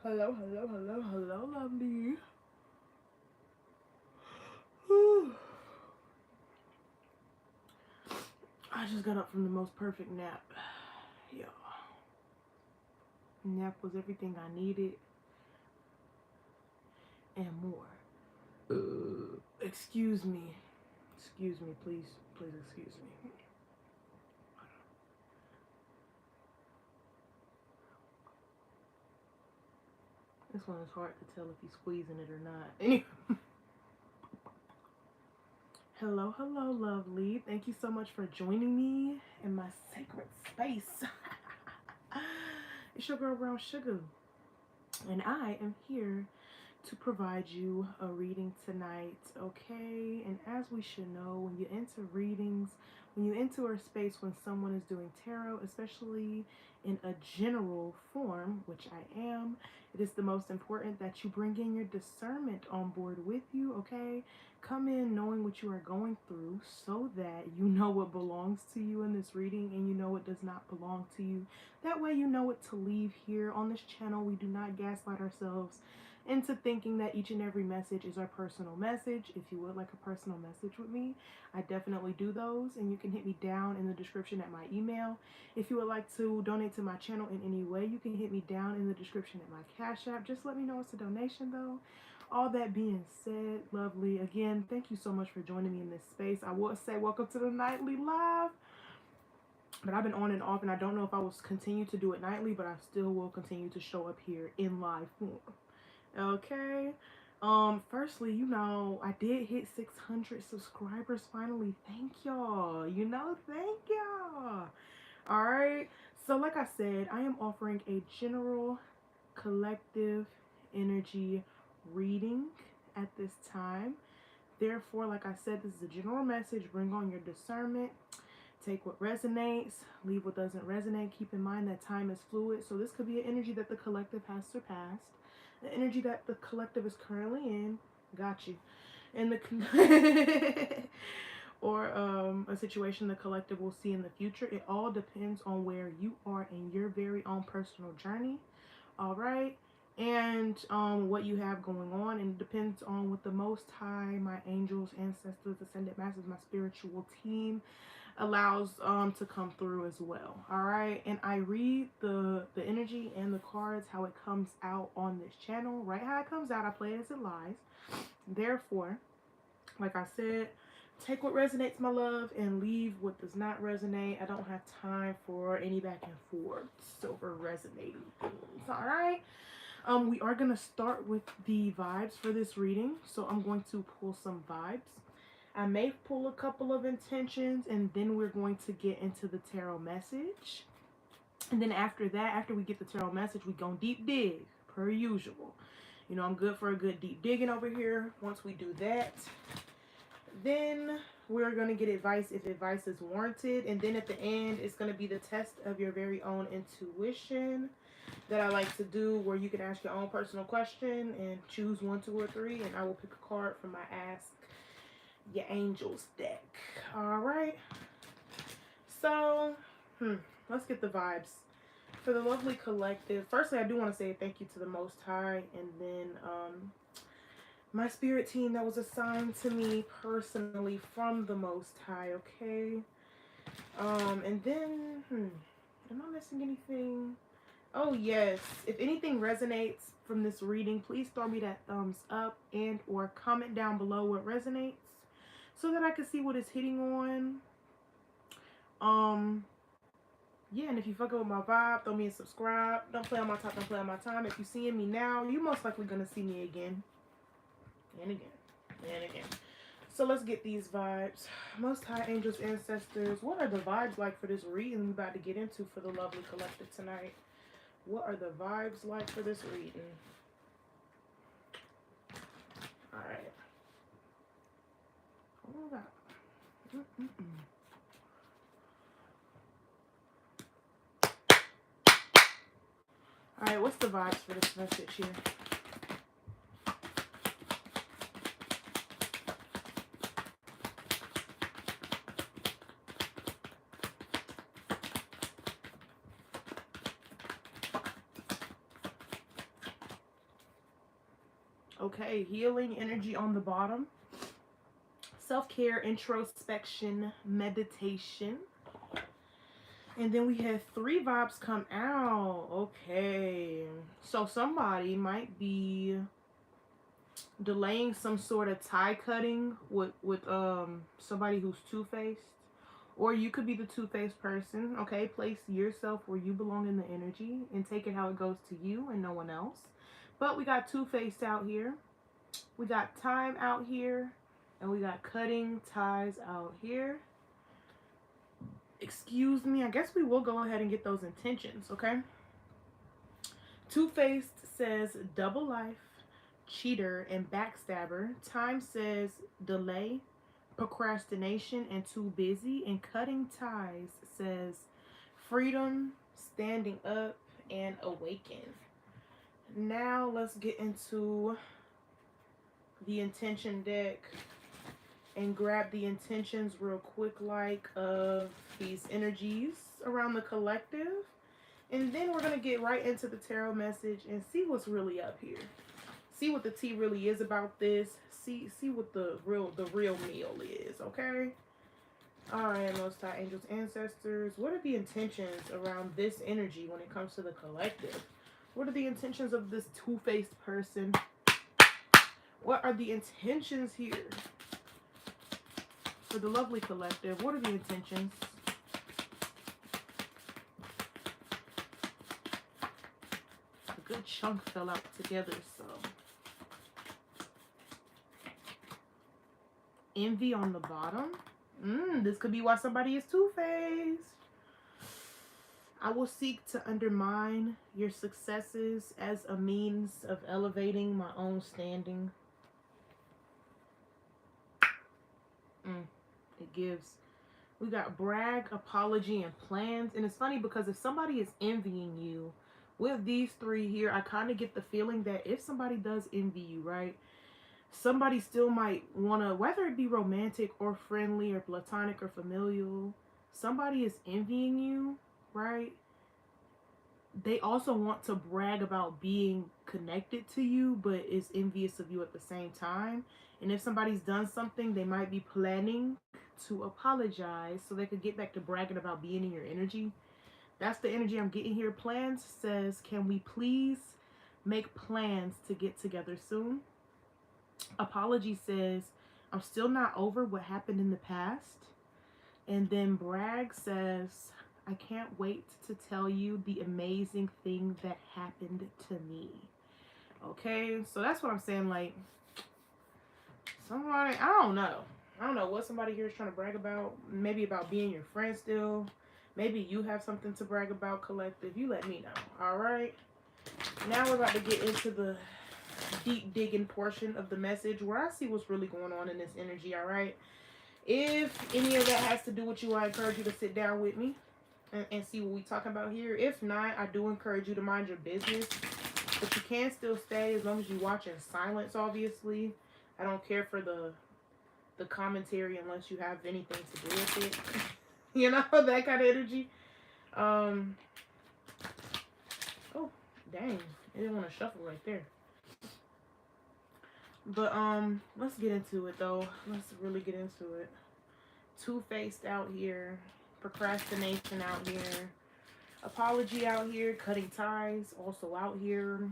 Hello, hello, hello, hello, lovely. Whew. I just got up from the most perfect nap. Yeah. Nap was everything I needed and more. Excuse me. Excuse me, please. Please excuse me. This one is hard to tell if he's squeezing it or not. Anyway. Hello, hello, lovely. Thank you so much for joining me in my sacred space. It's your girl, Brown Sugar. And I am here to provide you a reading tonight, okay? And as we should know, when you enter readings, when you enter a space when someone is doing tarot, especially in a general form, which I am, it is the most important that you bring in your discernment on board with you, okay? Come in knowing what you are going through so that you know what belongs to you in this reading and you know what does not belong to you. That way you know what to leave here. On this channel, we do not gaslight ourselves into thinking that each and every message is our personal message. If you would like a personal message with me, I definitely do those, and you can hit me down in the description at my email. If you would like to donate to my channel in any way, you can hit me down in the description at my Cash App. Just let me know it's a donation though. All that being said, lovely, again, thank you so much for joining me in this space. I would say welcome to the nightly live, but I've been on and off, and I don't know if I will continue to do it nightly, but I still will continue to show up here in live form. Okay. Firstly, I did hit 600 subscribers finally. Thank y'all. Thank y'all. All right. So like I said, I am offering a general collective energy reading at this time. Therefore, like I said, this is a general message. Bring on your discernment. Take what resonates, leave what doesn't resonate. Keep in mind that time is fluid, so this could be an energy that the collective has surpassed, the energy that the collective is currently in, got you, and or a situation the collective will see in the future. It all depends on where you are in your very own personal journey, all right, and what you have going on, and it depends on what the Most High, my angels, ancestors, ascended masters, my spiritual team allows to come through as well. All right, and I read the energy and the cards how it comes out on this channel, right? How it comes out, I play it as it lies. Therefore, like I said, take what resonates, my love, and leave what does not resonate. I don't have time for any back and forths over resonating things. All right. We are gonna start with the vibes for this reading, so I'm going to pull some vibes. I may pull a couple of intentions, and then we're going to get into the tarot message. And then after that, after we get the tarot message, we go deep dig, per usual. I'm good for a good deep digging over here. Once we do that, then we're going to get advice if advice is warranted. And then at the end, it's going to be the test of your very own intuition that I like to do, where you can ask your own personal question and choose 1, 2, or 3, and I will pick a card from my Ask Your Angels deck. All right. So, let's get the vibes for the lovely collective. Firstly, I do want to say thank you to the Most High, and then my spirit team that was assigned to me personally from the Most High. Okay. And then, am I missing anything? Oh yes, if anything resonates from this reading, please throw me that thumbs up and or comment down below what resonates so that I can see what it's hitting on. Yeah, and if you fuck up with my vibe, throw me a subscribe. Don't play on my top, don't play on my time. If you're seeing me now, you're most likely gonna see me again and again and again. So let's get these vibes. Most High Angels, ancestors, what are the vibes like for this reading we're about to get into for the lovely collective tonight? What are the vibes like for this reading? All right. Oh, God. All right, what's the vibes for this message here? Okay, healing energy on the bottom. Self-care, introspection, meditation. And then we had 3 vibes come out. Okay. So somebody might be delaying some sort of tie cutting with somebody who's two-faced. Or you could be the two-faced person. Okay, place yourself where you belong in the energy and take it how it goes to you and no one else. But we got two-faced out here. We got time out here. And we got cutting ties out here. Excuse me. I guess we will go ahead and get those intentions, okay? Two-faced says double life, cheater, and backstabber. Time says delay, procrastination, and too busy. And cutting ties says freedom, standing up, and awaken. Now let's get into the intention deck and grab the intentions real quick, like of these energies around the collective. And then we're going to get right into the tarot message and see what's really up here. See what the tea really is about this. See what the real meal is, okay? All right, Most High Angels, Ancestors. What are the intentions around this energy when it comes to the collective? What are the intentions of this two-faced person? What are the intentions here for the lovely collective? What are the intentions? A good chunk fell out together, so. Envy on the bottom. This could be why somebody is two-faced. I will seek to undermine your successes as a means of elevating my own standing. It gives. We got brag, apology, and plans. And it's funny because if somebody is envying you, with these 3 here, I kind of get the feeling that if somebody does envy you, right, somebody still might want to, whether it be romantic or friendly or platonic or familial, somebody is envying you, right? They also want to brag about being connected to you, but is envious of you at the same time. And if somebody's done something, they might be planning to apologize so they could get back to bragging about being in your energy. That's the energy I'm getting here. Plans says, can we please make plans to get together soon? Apology says, I'm still not over what happened in the past. And then brag says, I can't wait to tell you the amazing thing that happened to me. Okay, so that's what I'm saying. Like, somebody, I don't know what somebody here is trying to brag about. Maybe about being your friend still. Maybe you have something to brag about, collective. You let me know. All right. Now we're about to get into the deep digging portion of the message where I see what's really going on in this energy. All right. If any of that has to do with you, I encourage you to sit down with me and see what we're talking about here. If not, I do encourage you to mind your business. But you can still stay as long as you watch in silence, obviously. I don't care for the commentary unless you have anything to do with it. You know, that kind of energy. Oh, dang. I didn't want to shuffle right there. But, let's get into it, though. Let's really get into it. Two-faced out here. Procrastination out here. Apology out here. Cutting ties also out here.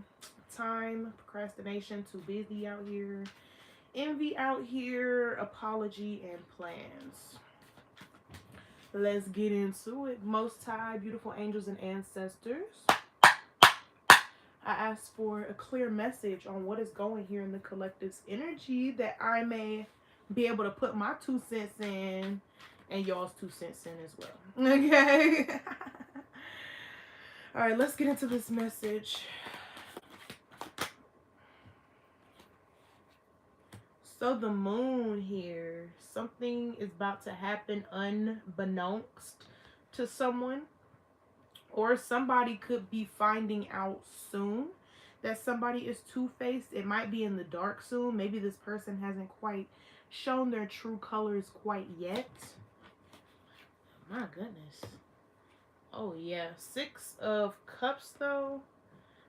Time. Procrastination. Too busy out here. Envy out here. Apology and plans. Let's get into it. Most High, beautiful angels and ancestors, I ask for a clear message on what is going here in the collective's energy that I may be able to put my 2 cents in and y'all's 2 cents in as well. Okay? All right, let's get into this message. So the moon here, something is about to happen unbeknownst to someone. Or somebody could be finding out soon that somebody is two-faced. It might be in the dark soon. Maybe this person hasn't quite shown their true colors quite yet. My goodness. Oh, yeah. 6 of Cups, though.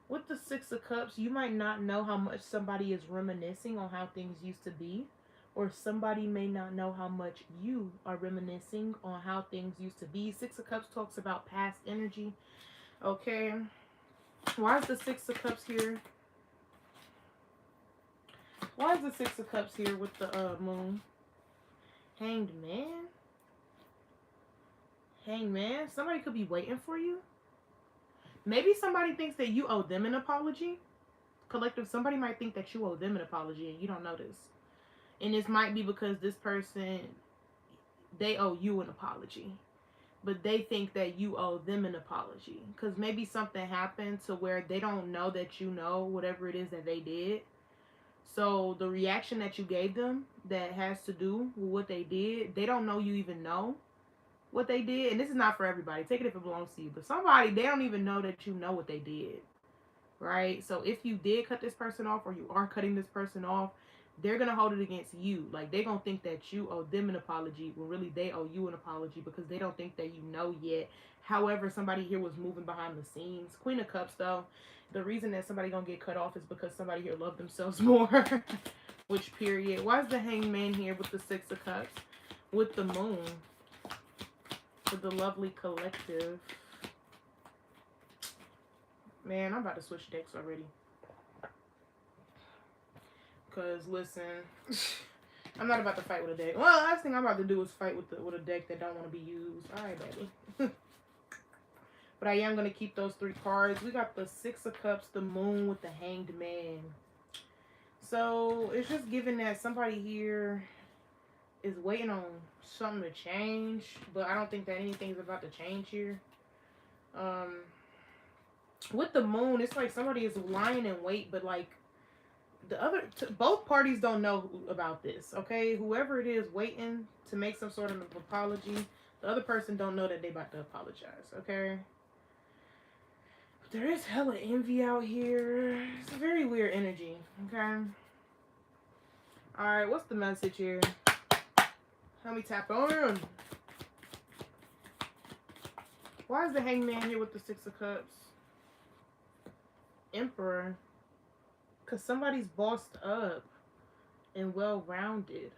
With the Six of Cups, you might not know how much somebody is reminiscing on how things used to be, or somebody may not know how much you are reminiscing on how things used to be. Six of Cups talks about past energy. Okay. Why is the Six of Cups here? Why is the Six of Cups here with the moon? Hanged Man? Hanged Man? Somebody could be waiting for you. Maybe somebody thinks that you owe them an apology. Collective, somebody might think that you owe them an apology and you don't know this. And this might be because this person, they owe you an apology. But they think that you owe them an apology. Because maybe something happened to where they don't know that you know whatever it is that they did. So the reaction that you gave them that has to do with what they did, they don't know you even know what they did. And this is not for everybody. Take it if it belongs to you. But somebody, they don't even know that you know what they did. Right? So if you did cut this person off, or you are cutting this person off, they're going to hold it against you. Like, they're going to think that you owe them an apology when really they owe you an apology because they don't think that you know yet. However, somebody here was moving behind the scenes. Queen of Cups, though, the reason that somebody going to get cut off is because somebody here loved themselves more. Which period? Why is the Hanged Man here with the Six of Cups? With the moon. With the lovely collective. Man, I'm about to switch decks already. Because, listen, I'm not about to fight with a deck. Well, the last thing I'm about to do is fight with a deck that don't want to be used. Alright, baby. But I am going to keep those 3 cards. We got the Six of Cups, the moon with the Hanged Man. So, it's just given that somebody here is waiting on something to change. But I don't think that anything's about to change here. With the moon, it's like somebody is lying in wait, but like both parties don't know about this. Okay, whoever it is waiting to make some sort of apology, the other person don't know that they about to apologize. Okay, but there is hella envy out here. It's a very weird energy. Okay, all right, what's the message here? Let me tap on. Why is the Hanged Man here with the Six of Cups? Emperor. Because somebody's bossed up and well-rounded.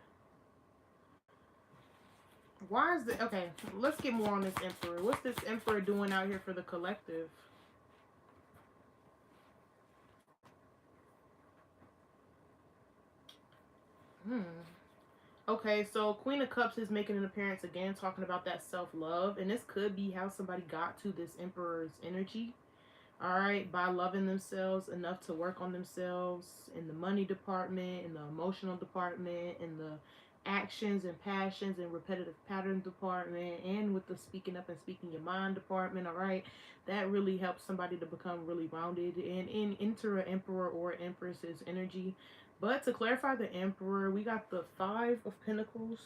Why is the... Okay, let's get more on this Emperor. What's this Emperor doing out here for the collective? Okay, so Queen of Cups is making an appearance again, talking about that self-love. And this could be how somebody got to this Emperor's energy. Alright, by loving themselves enough to work on themselves in the money department, in the emotional department, in the actions and passions and repetitive pattern department, and with the speaking up and speaking your mind department. Alright, that really helps somebody to become really rounded and enter an Emperor or Empress's energy. But to clarify the Emperor, we got the Five of Pentacles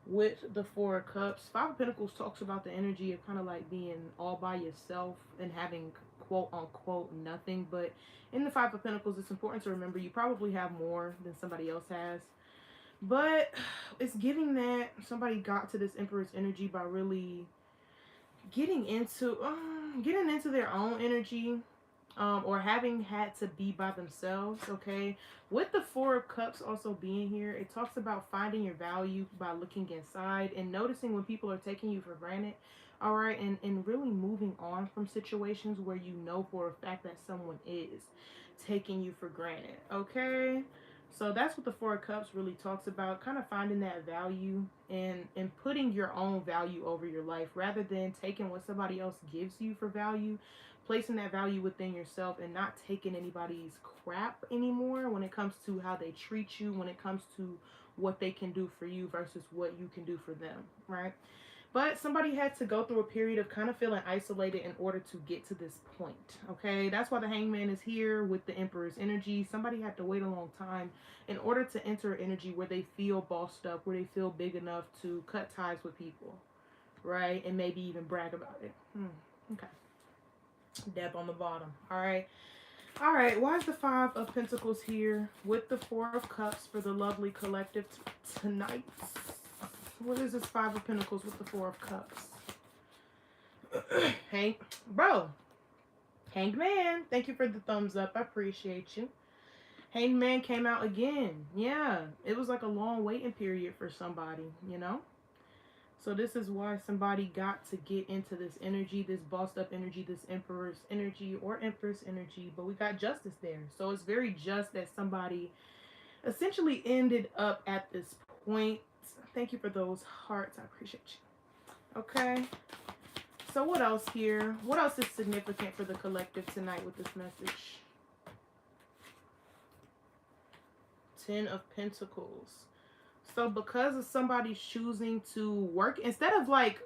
with the Four of Cups. Five of Pentacles talks about the energy of kind of like being all by yourself and having quote unquote nothing. But in the Five of Pentacles, it's important to remember you probably have more than somebody else has. But it's giving that somebody got to this Emperor's energy by really getting into their own energy. Or having had to be by themselves. Okay, with the Four of Cups also being here, it talks about finding your value by looking inside and noticing when people are taking you for granted. All right, and really moving on from situations where you know for a fact that someone is taking you for granted. Okay, so that's what the Four of Cups really talks about, kind of finding that value and putting your own value over your life rather than taking what somebody else gives you for value, placing that value within yourself and not taking anybody's crap anymore when it comes to how they treat you, when it comes to what they can do for you versus what you can do for them, right? But somebody had to go through a period of kind of feeling isolated in order to get to this point, okay? That's why the Hangman is here with the Emperor's energy. Somebody had to wait a long time in order to enter energy where they feel bossed up, where they feel big enough to cut ties with people, right? And maybe even brag about it. Okay. Death on the bottom. All right. Why is the Five of Pentacles here with the Four of Cups for the lovely collective tonight? What is this Five of Pentacles with the Four of Cups? Hey, bro. Hanged Man, thank you for the thumbs up. I appreciate you. Hanged Man came out again. Yeah, it was like a long waiting period for somebody, you know? So this is why somebody got to get into this energy, this bossed up energy, this emperor's energy or empress energy, but we got justice there. So it's very just that somebody essentially ended up at this point. Thank you for those hearts. I appreciate you. Okay. So what else here? What else is significant for the collective tonight with this message? 10 of Pentacles. So because of somebody choosing to work, instead of like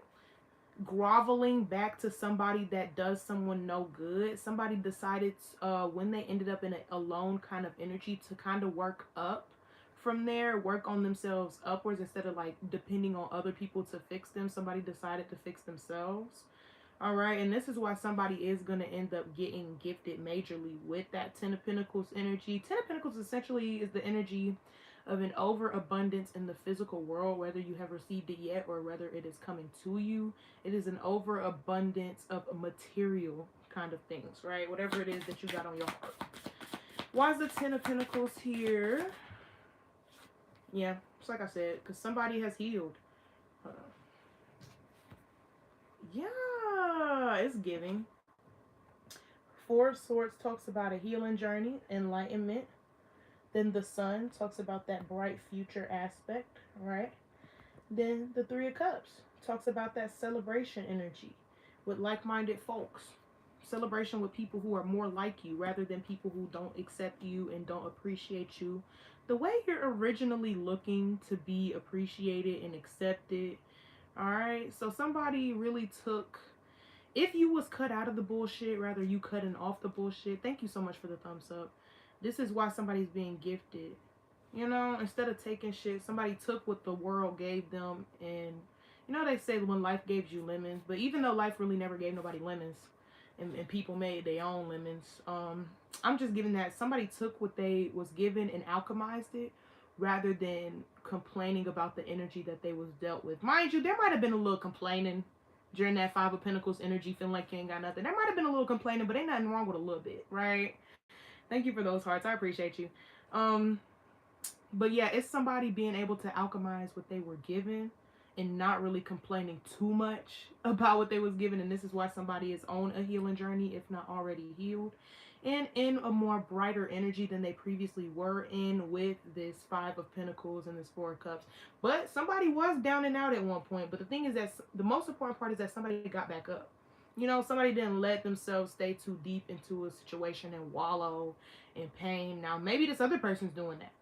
groveling back to somebody that does someone no good, somebody decided when they ended up in a alone kind of energy to kind of work up from there, work on themselves upwards instead of like depending on other people to fix them. Somebody decided to fix themselves. All right, and this is why somebody is going to end up getting gifted majorly with that 10 of Pentacles energy. 10 of Pentacles essentially is the energy of an overabundance in the physical world, whether you have received it yet or whether it is coming to you. It is an overabundance of material kind of things, right? Whatever it is that you got on your heart. Why is the 10 of Pentacles here? Yeah, it's like I said, because somebody has healed. Yeah, it's giving. Four of Swords talks about a healing journey, enlightenment. Then the Sun talks about that bright future aspect, right? Then the Three of Cups talks about that celebration energy with like-minded folks. Celebration with people who are more like you rather than people who don't accept you and don't appreciate you the way you're originally looking to be appreciated and accepted. All right, so somebody really took, if you was cut out of the bullshit, rather you cutting off the bullshit. Thank you so much for the thumbs up. This is why somebody's being gifted. You know, instead of taking shit, somebody took what the world gave them. And you know, they say when life gives you lemons, but even though life really never gave nobody lemons, and people made their own lemons, I'm just giving that somebody took what they was given and alchemized it rather than complaining about the energy that they was dealt with. Mind you, there might have been a little complaining during that Five of Pentacles energy, feeling like you ain't got nothing. There might have been a little complaining, but ain't nothing wrong with a little bit, right? Thank you for those hearts. I appreciate you. But yeah, it's somebody being able to alchemize what they were given and not really complaining too much about what they was given. And this is why somebody is on a healing journey, if not already healed, and in a more brighter energy than they previously were in with this Five of Pentacles and this Four of Cups. But somebody was down and out at one point. But the thing is that the most important part is that somebody got back up. You know, somebody didn't let themselves stay too deep into a situation and wallow in pain. Now, maybe this other person's doing that.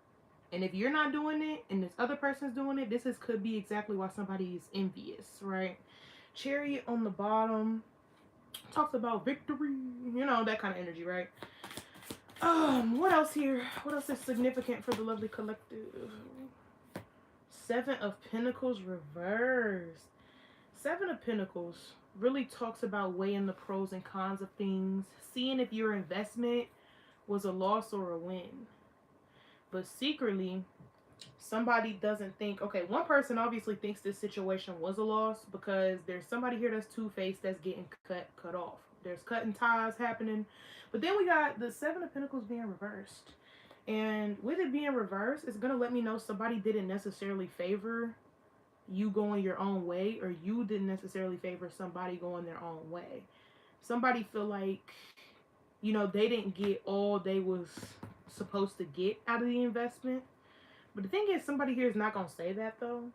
And if you're not doing it and this other person's doing it, this could be exactly why somebody is envious, right? Chariot on the bottom talks about victory, you know, that kind of energy, right? What else here? What else is significant for the lovely collective? Seven of Pentacles reversed. Seven of Pentacles really talks about weighing the pros and cons of things, seeing if your investment was a loss or a win. But secretly, somebody doesn't think, okay, one person obviously thinks this situation was a loss because there's somebody here that's two-faced that's getting cut off. There's cutting ties happening. But then we got the Seven of Pentacles being reversed. And with it being reversed, it's going to let me know somebody didn't necessarily favor you going your own way, or you didn't necessarily favor somebody going their own way. Somebody feel like, you know, they didn't get all they was supposed to get out of the investment. But the thing is, somebody here is not gonna say that though.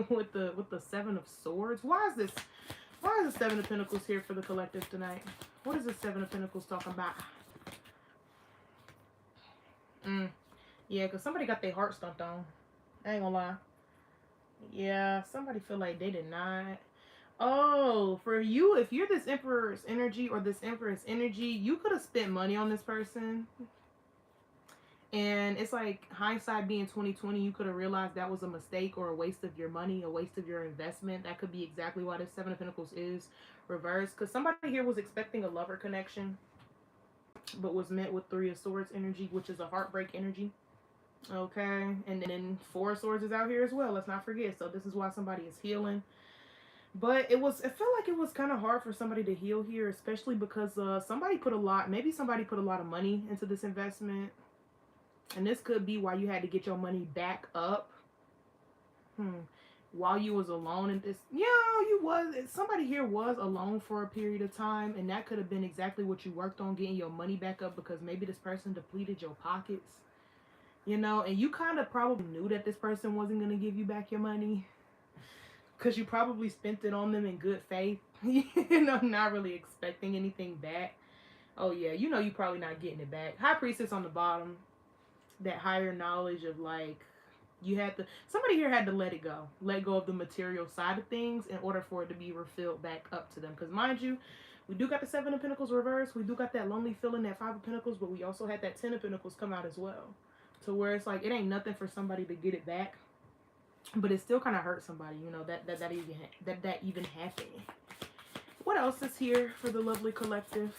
with the Seven of Swords. Why is the Seven of Pentacles here for the collective tonight? What is the Seven of Pentacles talking about? Yeah, because somebody got their heart stumped on. I ain't gonna lie. Yeah, somebody feel like they did not. Oh, for you, if you're this Emperor's energy or this Empress energy, you could have spent money on this person. And it's like hindsight being 2020, you could have realized that was a mistake or a waste of your money, a waste of your investment. That could be exactly why this Seven of Pentacles is reversed. Because somebody here was expecting a lover connection, but was met with Three of Swords energy, which is a heartbreak energy. Okay, and then Four of Swords is out here as well. Let's not forget. So this is why somebody is healing. But it felt like it was kind of hard for somebody to heal here, especially because maybe somebody put a lot of money into this investment. And this could be why you had to get your money back up. While you was alone in this, somebody here was alone for a period of time, and that could have been exactly what you worked on, getting your money back up, because maybe this person depleted your pockets, and you kind of probably knew that this person wasn't going to give you back your money, because you probably spent it on them in good faith, not really expecting anything back. Oh yeah, you probably not getting it back. High Priestess on the bottom, that higher knowledge of like, somebody here had to let go of the material side of things in order for it to be refilled back up to them. Because mind you, we do got the Seven of Pentacles reversed, we do got that lonely feeling, that Five of Pentacles, but we also had that Ten of Pentacles come out as well, to where it's like it ain't nothing for somebody to get it back, but it still kind of hurts somebody, that even happening. What else is here for the lovely collective?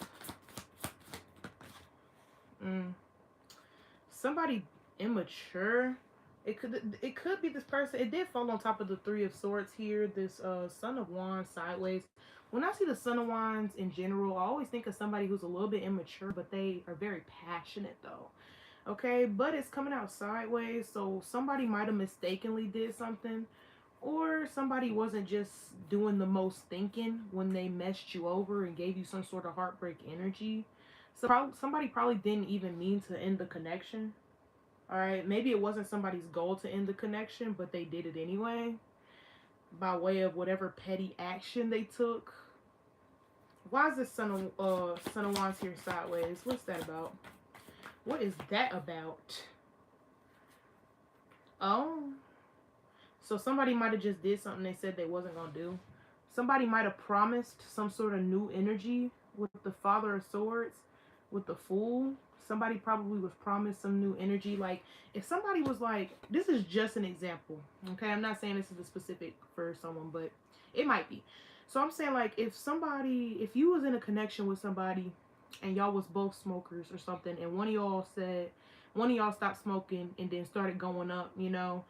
Somebody immature. It could be this person. It did fall on top of the Three of Swords here. This Son of Wands sideways. When I see the Son of Wands in general, I always think of somebody who's a little bit immature, but they are very passionate though. Okay, but it's coming out sideways, so somebody might have mistakenly did something, or somebody wasn't just doing the most thinking when they messed you over and gave you some sort of heartbreak energy. So somebody probably didn't even mean to end the connection. All right, maybe it wasn't somebody's goal to end the connection, but they did it anyway by way of whatever petty action they took. Why is this Son of Wands here sideways? What's that about? What is that about? Oh, so somebody might have just did something they said they wasn't gonna do. Somebody might have promised some sort of new energy with the Father of Swords, with the Fool. Somebody probably was promised some new energy. Like, if somebody was like, this is just an example, okay? I'm not saying this is a specific for someone, but it might be. So I'm saying, like, if you was in a connection with somebody and y'all was both smokers or something, and one of y'all stopped smoking and then started going up, and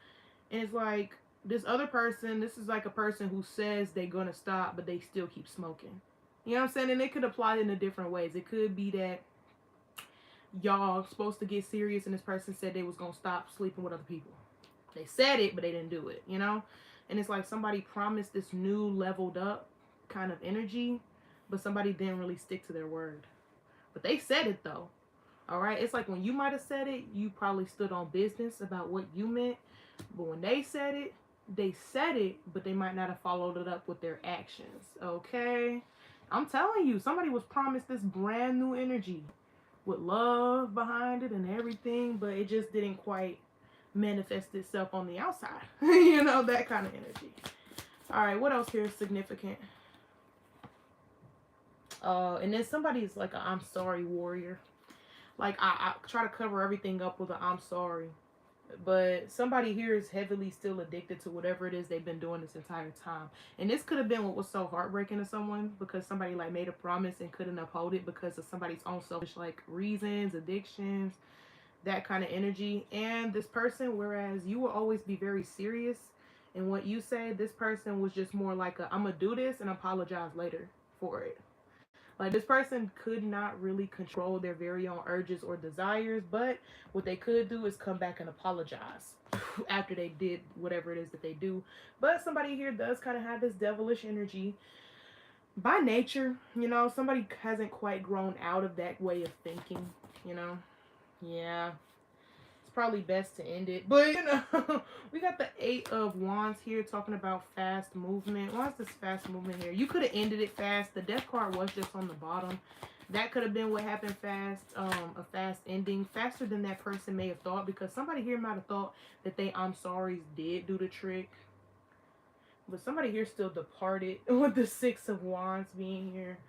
it's like, this other person, this is like a person who says they're gonna stop, but they still keep smoking. You know what I'm saying? And it could apply in a different ways. It could be that y'all supposed to get serious and this person said they was gonna stop sleeping with other people. They said it, but they didn't do it, And it's like somebody promised this new leveled up kind of energy, but somebody didn't really stick to their word. But they said it though. All right, it's like when you might have said it, you probably stood on business about what you meant, but when they said it, but they might not have followed it up with their actions. Okay, I'm telling you, somebody was promised this brand new energy with love behind it and everything, but it just didn't quite manifest itself on the outside. That kind of energy. All right, what else here is significant? And then somebody's like a I'm sorry warrior. Like, I try to cover everything up with a I'm sorry. But somebody here is heavily still addicted to whatever it is they've been doing this entire time. And this could have been what was so heartbreaking to someone, because somebody like made a promise and couldn't uphold it because of somebody's own selfish like reasons, addictions, that kind of energy. And this person, whereas you will always be very serious in what you say, this person was just more like I'm gonna do this and apologize later for it. Like, this person could not really control their very own urges or desires, but what they could do is come back and apologize after they did whatever it is that they do. But somebody here does kind of have this devilish energy by nature. Somebody hasn't quite grown out of that way of thinking. Yeah, probably best to end it, but we got the Eight of Wands here talking about fast movement. Why is this fast movement here? You could have ended it fast. The Death card was just on the bottom. That could have been what happened fast. A fast ending, faster than that person may have thought, because somebody here might have thought that they I'm sorry's did do the trick, but somebody here still departed with the Six of Wands being here.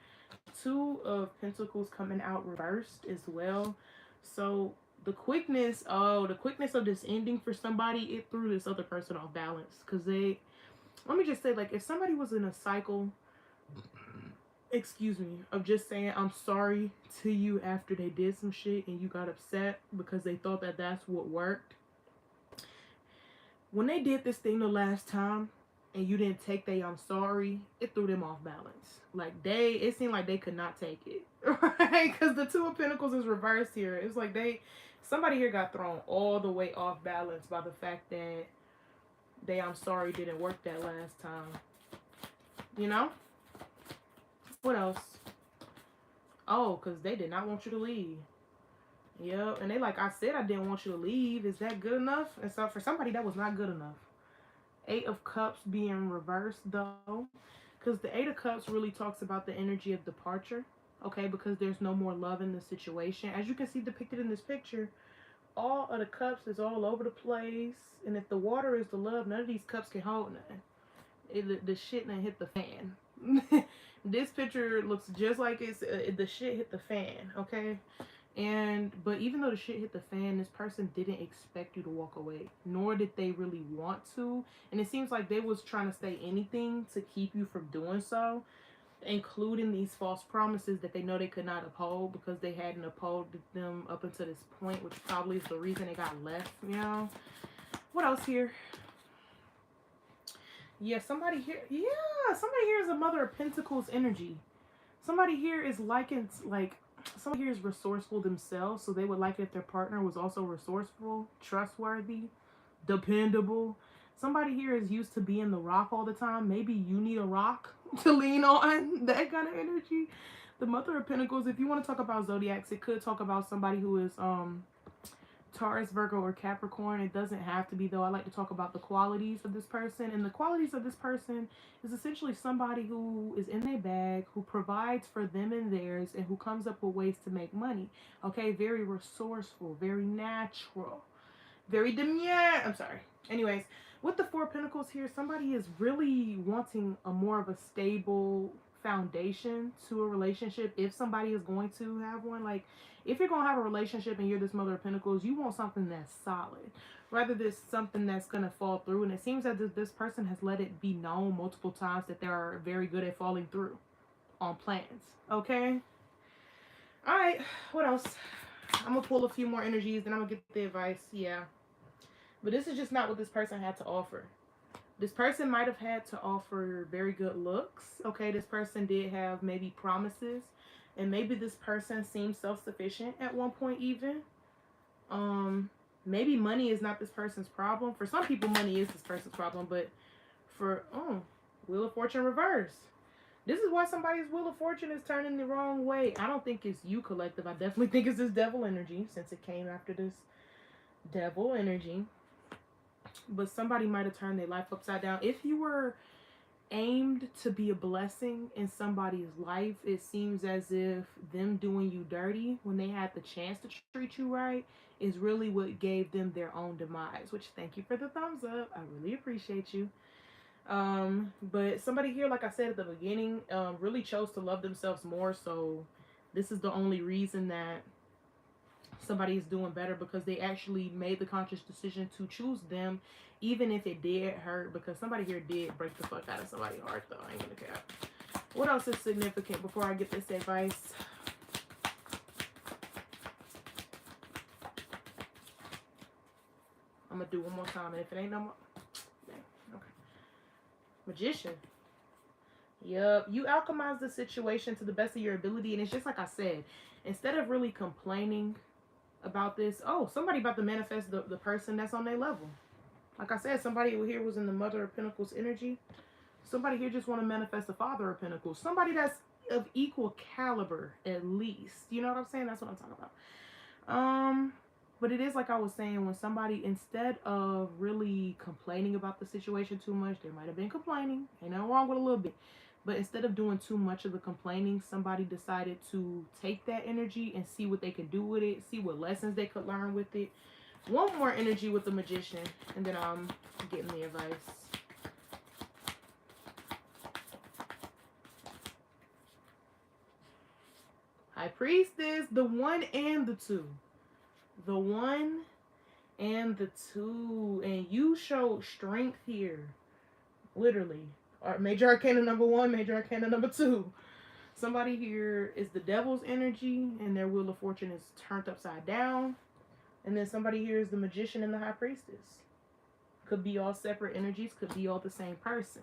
Two of Pentacles coming out reversed as well. So the quickness of this ending for somebody, it threw this other person off balance, because let me just say, like, if somebody was in a cycle, of just saying I'm sorry to you after they did some shit and you got upset because they thought that that's what worked, when they did this thing the last time, and you didn't take they I'm sorry, it threw them off balance. Like it seemed like they could not take it, right? Because the Two of Pentacles is reversed here. It's like somebody here got thrown all the way off balance by the fact that they I'm sorry didn't work that last time. You know? What else? Oh, because they did not want you to leave. Yep, and they like, I said I didn't want you to leave. Is that good enough? And so for somebody, that was not good enough. Eight of Cups being reversed, though. Because the Eight of Cups really talks about the energy of departure. Okay, because there's no more love in the situation. As you can see depicted in this picture, all of the cups is all over the place. And if the water is the love, none of these cups can hold nothing. The shit done hit the fan. This picture looks just like the shit hit the fan, okay? But even though the shit hit the fan, this person didn't expect you to walk away, nor did they really want to. And it seems like they was trying to say anything to keep you from doing so, including these false promises that they know they could not uphold because they hadn't upheld them up until this point, which probably is the reason they got left, you know? What else here? Yeah, somebody here is a Mother of Pentacles energy. Somebody here is somebody here is resourceful themselves, so they would like it if their partner was also resourceful, trustworthy, dependable. Somebody here is used to being the rock all the time. Maybe you need a rock to lean on, that kind of energy. The Mother of Pentacles, if you want to talk about zodiacs, it could talk about somebody who is Taurus, Virgo, or Capricorn. It doesn't have to be, though. I like to talk about the qualities of this person. And the qualities of this person is essentially somebody who is in their bag, who provides for them and theirs, and who comes up with ways to make money. Okay, very resourceful, very natural, very demure. I'm sorry. Anyways, with the Four of Pentacles here, somebody is really wanting a more of a stable foundation to a relationship. If somebody is going to have one, like if you're going to have a relationship and you're this Mother of Pentacles, you want something that's solid rather than something that's going to fall through. And it seems as if this person has let it be known multiple times that they're very good at falling through on plans. Okay. All right. What else? I'm going to pull a few more energies, then I'm going to get the advice. Yeah. But this is just not what this person had to offer. This person might have had to offer very good looks. Okay, this person did have maybe promises. And maybe this person seemed self-sufficient at one point even. Maybe money is not this person's problem. For some people, money is this person's problem. But Wheel of Fortune reverse. This is why somebody's Wheel of Fortune is turning the wrong way. I don't think it's you, collective. I definitely think it's this devil energy, since it came after this devil energy. But somebody might have turned their life upside down. If you were aimed to be a blessing in somebody's life, it seems as if them doing you dirty when they had the chance to treat you right is really what gave them their own demise. Which, thank you for the thumbs up. I really appreciate you. But somebody here, like I said at the beginning, really chose to love themselves more. So this is the only reason that somebody is doing better, because they actually made the conscious decision to choose them, even if it did hurt, because somebody here did break the fuck out of somebody's heart, though. I ain't gonna cap. What else is significant before I get this advice? I'm gonna do one more time, and if it ain't no more, okay. Magician. Yup, you alchemize the situation to the best of your ability, and it's just like I said, instead of really complaining about this, somebody about to manifest the person that's on their level. Like I said, somebody here was in the Mother of Pentacles energy. Somebody here just want to manifest the Father of Pentacles. Somebody that's of equal caliber, at least. You know what I'm saying? That's what I'm talking about. But it is like I was saying, when somebody, instead of really complaining about the situation too much, they might have been complaining. Ain't nothing wrong with a little bit. But instead of doing too much of the complaining, somebody decided to take that energy and see what they could do with it, see what lessons they could learn with it. One more energy with the Magician, and then I'm getting the advice. High Priestess, the 1 and the 2. The 1 and the 2. And you showed strength here. Literally. Major Arcana number 1, Major Arcana number 2. Somebody here is the Devil's energy, and their Wheel of Fortune is turned upside down. And then somebody here is the Magician and the High Priestess. Could be all separate energies, could be all the same person.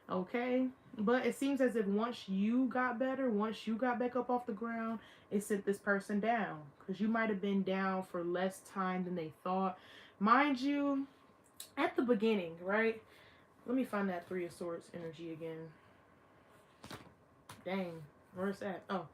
Okay? But it seems as if once you got better, once you got back up off the ground, it sent this person down. Because you might have been down for less time than they thought. Mind you, at the beginning, right? Let me find that Three of Swords energy again. Dang, where's that? Oh,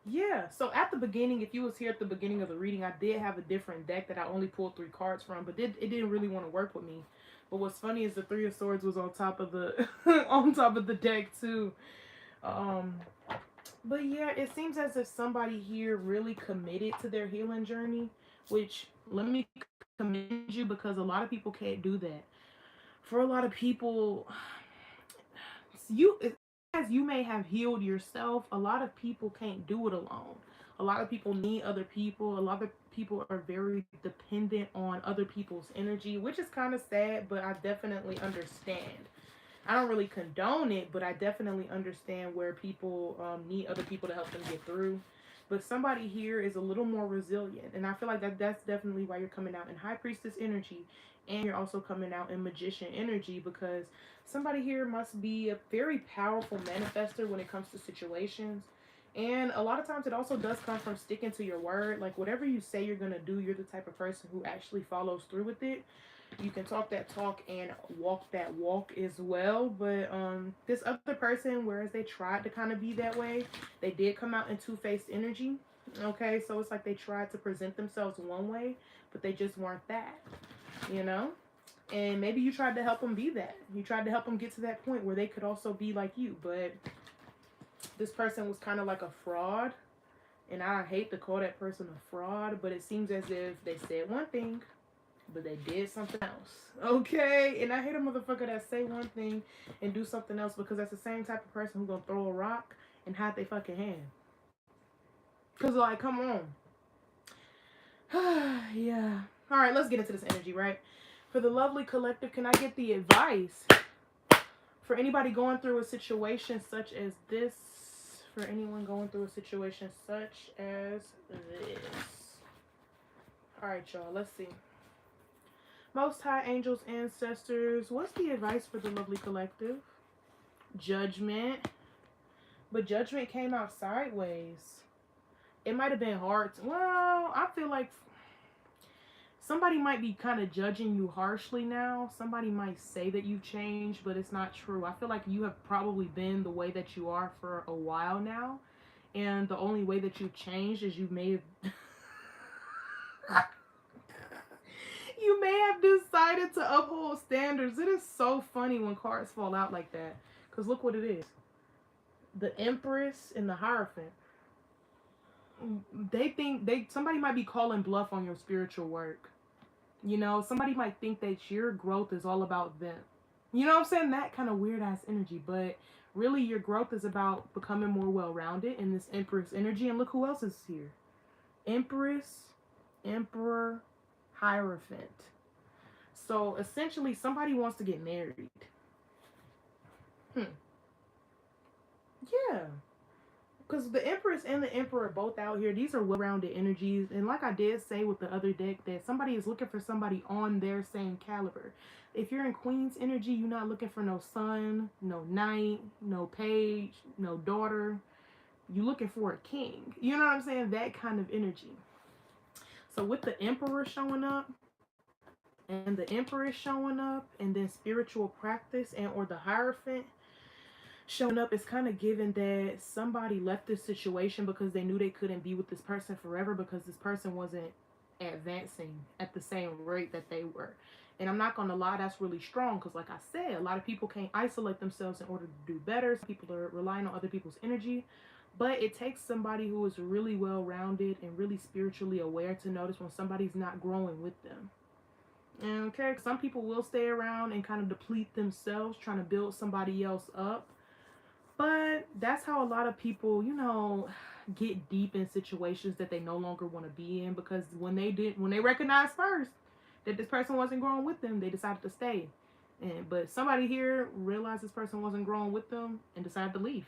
yeah. So at the beginning, if you was here at the beginning of the reading, I did have a different deck that I only pulled 3 cards from, but it didn't really want to work with me. But what's funny is the Three of Swords was on top of the on top of the deck too. But yeah, it seems as if somebody here really committed to their healing journey, which let me commend you, because a lot of people can't do that. For a lot of people, as you may have healed yourself, a lot of people can't do it alone. A lot of people need other people. A lot of people are very dependent on other people's energy, which is kind of sad, but I definitely understand. I don't really condone it, but I definitely understand where people need other people to help them get through. But somebody here is a little more resilient, and I feel like that's definitely why you're coming out in High Priestess energy, and you're also coming out in Magician energy, because somebody here must be a very powerful manifester when it comes to situations. And a lot of times it also does come from sticking to your word. Like whatever you say you're going to do, you're the type of person who actually follows through with it. You can talk that talk and walk that walk as well. But this other person, whereas they tried to kind of be that way, they did come out in two-faced energy. Okay, so it's like they tried to present themselves one way, but they just weren't that, you know? And maybe you tried to help them be that. You tried to help them get to that point where they could also be like you. But this person was kind of like a fraud. And I hate to call that person a fraud, but it seems as if they said one thing, but they did something else. Okay? And I hate a motherfucker that say one thing and do something else, because that's the same type of person who's gonna throw a rock and hide their fucking hand. Because, like, come on. Yeah. Alright, let's get into this energy, right? For the lovely collective, can I get the advice for anybody going through a situation such as this? For anyone going through a situation such as this. Alright, y'all, let's see. Most High Angels, Ancestors, what's the advice for the lovely collective? Judgment. But Judgment came out sideways. It might have been hard. Well, I feel like somebody might be kind of judging you harshly now. Somebody might say that you've changed, but it's not true. I feel like you have probably been the way that you are for a while now. And the only way that you've changed is you may have... you may have decided to uphold standards. It is so funny when cards fall out like that. Because look what it is. The Empress and the Hierophant. They think somebody might be calling bluff on your spiritual work. You know, somebody might think that your growth is all about them. You know what I'm saying? That kind of weird ass energy. But really your growth is about becoming more well-rounded in this Empress energy. And look who else is here. Empress, Emperor, Hierophant. So essentially somebody wants to get married. Yeah. Because the Empress and the Emperor are both out here. These are well-rounded energies. And like I did say with the other deck, that somebody is looking for somebody on their same caliber. If you're in Queen's energy, you're not looking for no son, no knight, no page, no daughter. You're looking for a king. You know what I'm saying? That kind of energy. So with the Emperor showing up, and the Empress showing up, and then spiritual practice and or the Hierophant showing up, is kind of given that somebody left this situation because they knew they couldn't be with this person forever, because this person wasn't advancing at the same rate that they were. And I'm not gonna lie, that's really strong, because like I said, a lot of people can't isolate themselves in order to do better. Some people are relying on other people's energy, but it takes somebody who is really well-rounded and really spiritually aware to notice when somebody's not growing with them. Okay, some people will stay around and kind of deplete themselves trying to build somebody else up. But that's how a lot of people, you know, get deep in situations that they no longer want to be in, because when they recognized first that this person wasn't growing with them, they decided to stay. But somebody here realized this person wasn't growing with them and decided to leave.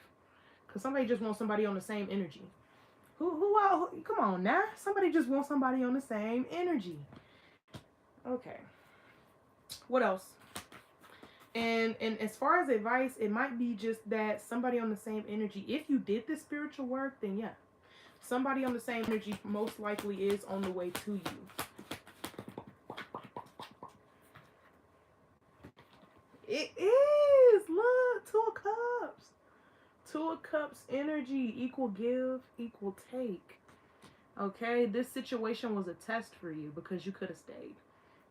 Because somebody just wants somebody on the same energy. Come on now. Somebody just wants somebody on the same energy. Okay. What else? And as far as advice, it might be just that somebody on the same energy. If you did this spiritual work, then yeah, somebody on the same energy most likely is on the way to you. It is. Look, Two of Cups. Two of Cups energy, equal give, equal take. Okay, this situation was a test for you because you could have stayed.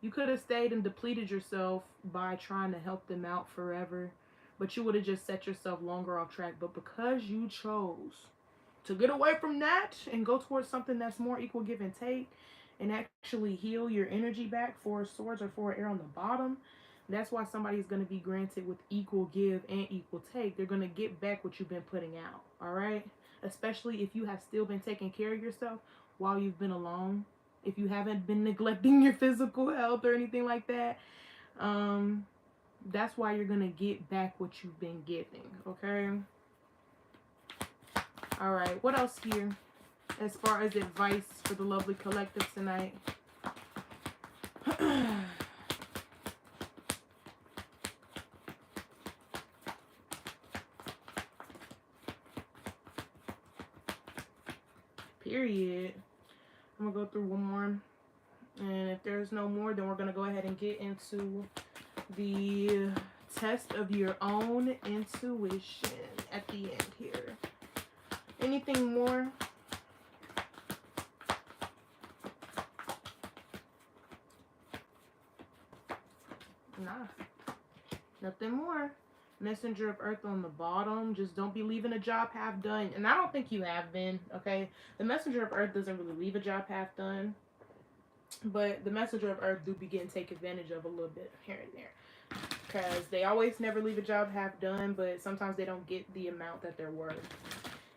You could have stayed and depleted yourself by trying to help them out forever, but you would have just set yourself longer off track. But because you chose to get away from that and go towards something that's more equal give and take and actually heal your energy back, for swords or for air on the bottom, that's why somebody's going to be granted with equal give and equal take. They're going to get back what you've been putting out. All right, especially if you have still been taking care of yourself while you've been alone, if you haven't been neglecting your physical health or anything like that. That's why you're going to get back what you've been giving. Okay. All right, what else here as far as advice for the lovely collective tonight? Period. I'm going to go through one more. And if there's no more, then we're going to go ahead and get into the test of your own intuition at the end here. Anything more? Nah. Nothing more. Messenger of Earth on the bottom. Just don't be leaving a job half done. And I don't think you have been, okay? The Messenger of Earth doesn't really leave a job half done. But the Messenger of Earth do begin to take advantage of a little bit here and there. Because they always never leave a job half done, but sometimes they don't get the amount that they're worth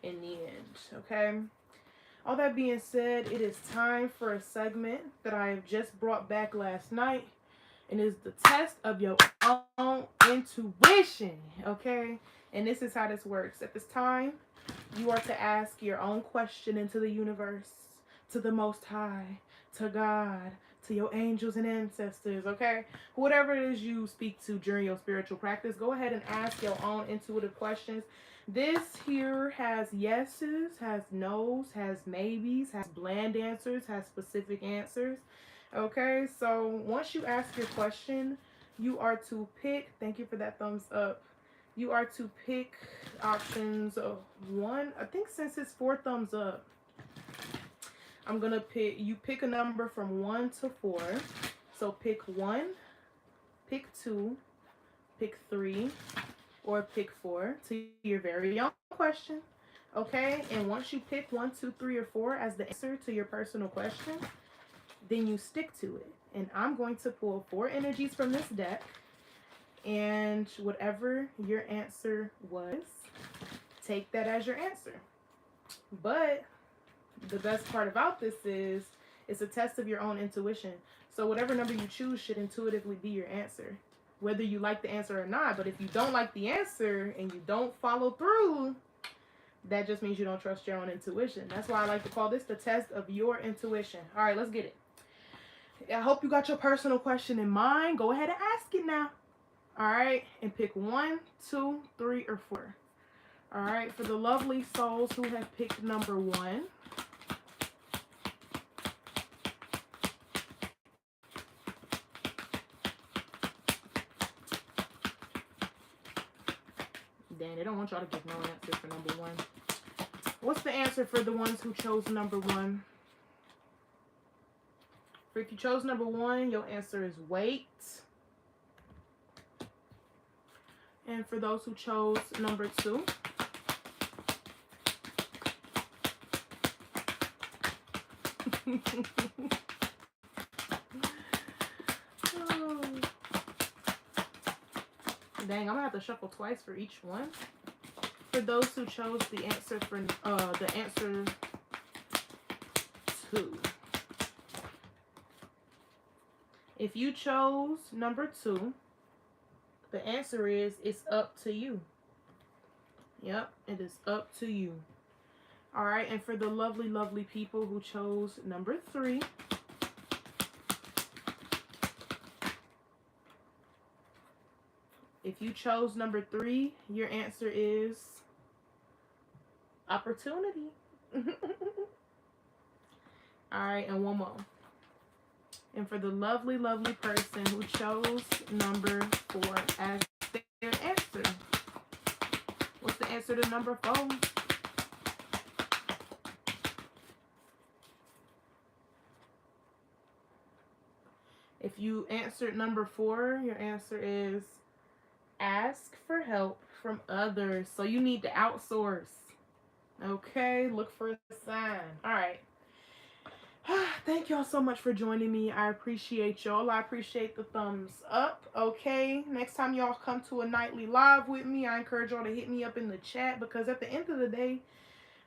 in the end, okay? All that being said, it is time for a segment that I have just brought back last night. And it's the test of your own intuition, okay? And this is how this works. At this time, you are to ask your own question into the universe, to the Most High, to God, to your angels and ancestors, okay? Whatever it is you speak to during your spiritual practice, go ahead and ask your own intuitive questions. This here has yeses, has nos, has maybes, has bland answers, has specific answers. Okay, so once you ask your question, you are to pick, thank you for that thumbs up, you are to pick options of one. I think since it's 4 thumbs up, I'm going to pick, you pick a number from 1 to 4. So pick 1, pick 2, pick 3, or pick 4 to your very own question. Okay, and once you pick 1, 2, 3, or 4 as the answer to your personal question, then you stick to it. And I'm going to pull 4 energies from this deck. And whatever your answer was, take that as your answer. But the best part about this is it's a test of your own intuition. So whatever number you choose should intuitively be your answer, whether you like the answer or not. But if you don't like the answer and you don't follow through, that just means you don't trust your own intuition. That's why I like to call this the test of your intuition. All right, let's get it. I hope you got your personal question in mind. Go ahead and ask it now. All right, and pick 1, 2, 3, or 4. All right, for the lovely souls who have picked number 1. Dang, they don't want y'all to give no answer for number 1. What's the answer for the ones who chose number 1? If you chose number 1, your answer is wait. And for those who chose number 2, oh. Dang, I'm gonna have to shuffle twice for each one. For those who chose the answer for the answer 2. If you chose number 2, the answer is it's up to you. Yep, it is up to you. All right, and for the lovely, lovely people who chose number 3, If you chose number 3, your answer is opportunity. Alright, and one more. And for the lovely, lovely person who chose number 4 as their answer, what's the answer to number 4? If you answered number 4, your answer is ask for help from others. So you need to outsource. Okay, look for a sign. All right. Thank y'all so much for joining me. I appreciate y'all. I appreciate the thumbs up. Okay, next time y'all come to a nightly live with me, I encourage y'all to hit me up in the chat, because at the end of the day,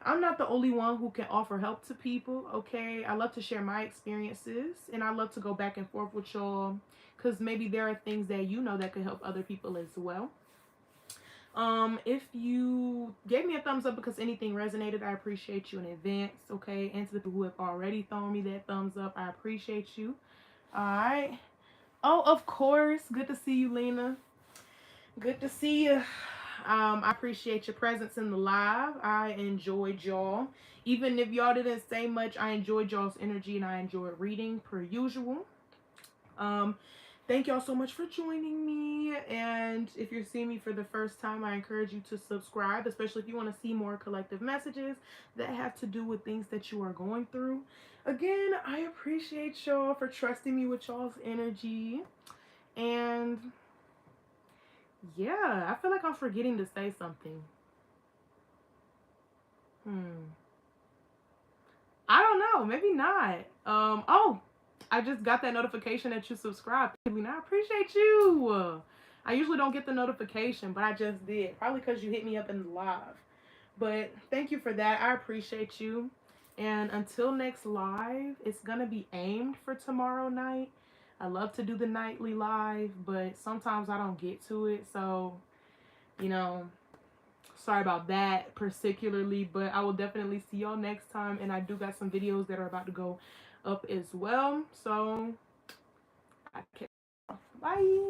I'm not the only one who can offer help to people. Okay, I love to share my experiences, and I love to go back and forth with y'all, because maybe there are things that you know that could help other people as well. If you gave me a thumbs up because anything resonated, I appreciate you in advance. Okay, and to the people who have already thrown me that thumbs up, I appreciate you. All right. Oh, of course, good to see you, Lena. Good to see you. I appreciate your presence in the live. I enjoyed y'all. Even if y'all didn't say much, I enjoyed y'all's energy and I enjoyed reading per usual. Thank y'all so much for joining me. And if you're seeing me for the first time, I encourage you to subscribe, especially if you want to see more collective messages that have to do with things that you are going through. Again, I appreciate y'all for trusting me with y'all's energy. And yeah, I feel like I'm forgetting to say something. I don't know, maybe not. Oh, I just got that notification that you subscribed. I appreciate you. I usually don't get the notification, but I just did. Probably because you hit me up in the live. But thank you for that. I appreciate you. And until next live, it's going to be aimed for tomorrow night. I love to do the nightly live, but sometimes I don't get to it. So, you know, sorry about that particularly, but I will definitely see y'all next time. And I do got some videos that are about to go up as well. So, I catch y'all. Bye.